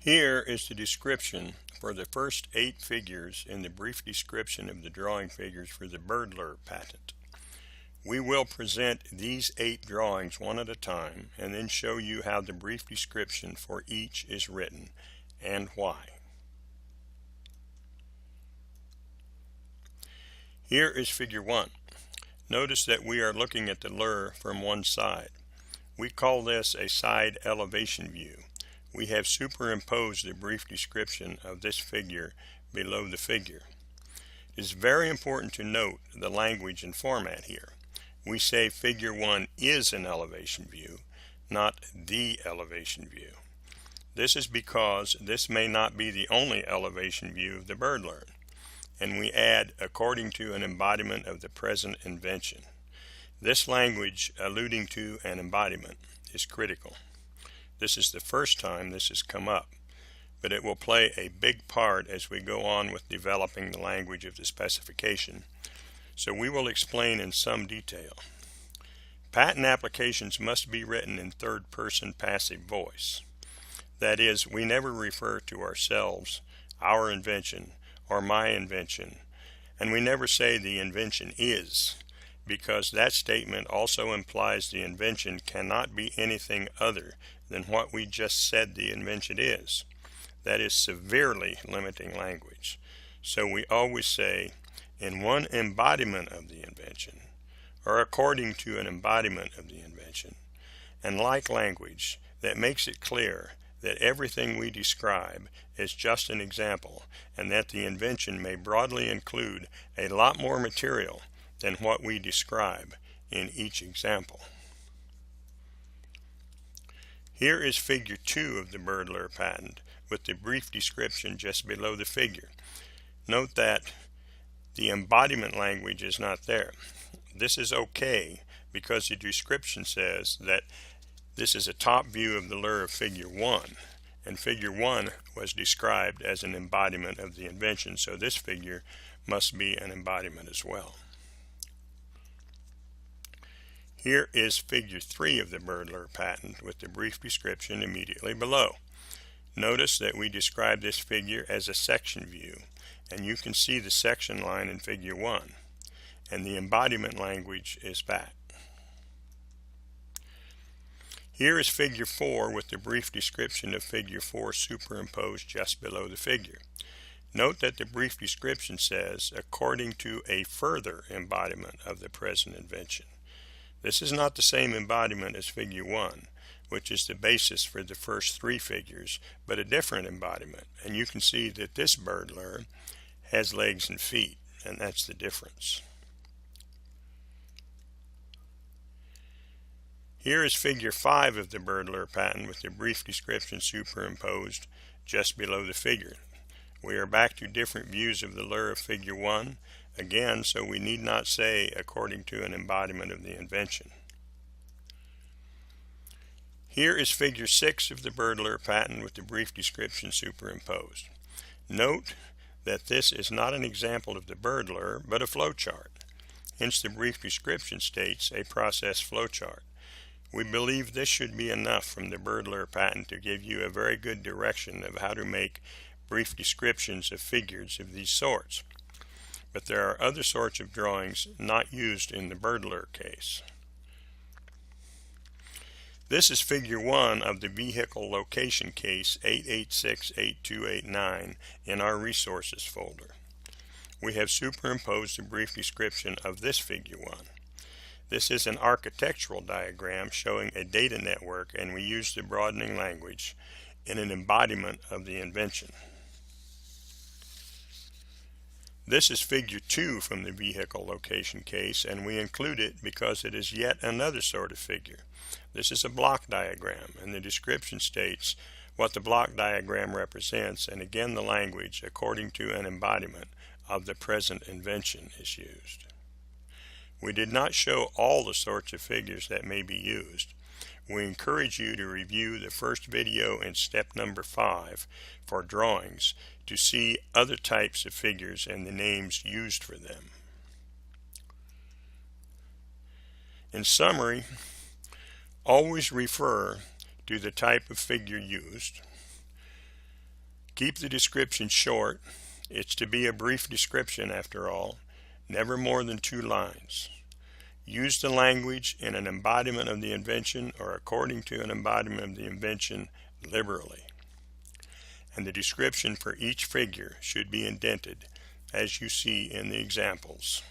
Here is the description for the first 8 figures in the brief description of the drawing figures for the burglar patent. We will present these 8 drawings one at a time and then show you how the brief description for each is written and why. Here is figure 1. Notice that we are looking at the lure from one side. We call this a side elevation view. We have superimposed the brief description of this figure below the figure. It is very important to note the language and format here. We say figure 1 is an elevation view, not the elevation view. This is because this may not be the only elevation view of the bird lure, and we add according to an embodiment of the present invention. This language alluding to an embodiment is critical. This is the first time this has come up, but it will play a big part as we go on with developing the language of the specification, so we will explain in some detail. Patent applications must be written in third-person passive voice. That is, we never refer to ourselves, our invention, or my invention, and we never say the invention is, because that statement also implies the invention cannot be anything other than what we just said the invention is. That is severely limiting language. So we always say, in one embodiment of the invention, or according to an embodiment of the invention, and like language that makes it clear that everything we describe is just an example, and that the invention may broadly include a lot more material than what we describe in each example. Here is figure 2 of the bird lure patent with the brief description just below the figure. Note that the embodiment language is not there. This is okay because the description says that this is a top view of the lure of figure 1, and figure 1 was described as an embodiment of the invention, so this figure must be an embodiment as well. Here is figure 3 of the bird lure patent with the brief description immediately below. Notice that we describe this figure as a section view, and you can see the section line in figure 1, and the embodiment language is back. Here is figure 4 with the brief description of figure 4 superimposed just below the figure. Note that the brief description says, according to a further embodiment of the present invention. This is not the same embodiment as figure 1, which is the basis for the first 3 figures, but a different embodiment, and you can see that this bird lure has legs and feet, and that's the difference. Here is figure 5 of the bird lure patent with the brief description superimposed just below the figure. We are back to different views of the lure of figure 1, again, so we need not say according to an embodiment of the invention. Here is figure 6 of the bird lure patent with the brief description superimposed. Note that this is not an example of the bird lure, but a flowchart. Hence the brief description states a process flowchart. We believe this should be enough from the bird lure patent to give you a very good direction of how to make brief descriptions of figures of these sorts. But there are other sorts of drawings not used in the bird lure case. This is figure 1 of the vehicle location case 8868289 in our resources folder. We have superimposed a brief description of this figure 1. This is an architectural diagram showing a data network, and we use the broadening language in an embodiment of the invention. This is figure 2 from the vehicle location case, and we include it because it is yet another sort of figure. This is a block diagram, and the description states what the block diagram represents, and again the language according to an embodiment of the present invention is used. We did not show all the sorts of figures that may be used. We encourage you to review the first video in step number 5 for drawings to see other types of figures and the names used for them. In summary, always refer to the type of figure used, Keep the description short. It's to be a brief description after all, never more than 2 lines. Use the language in an embodiment of the invention or according to an embodiment of the invention liberally. And the description for each figure should be indented as you see in the examples.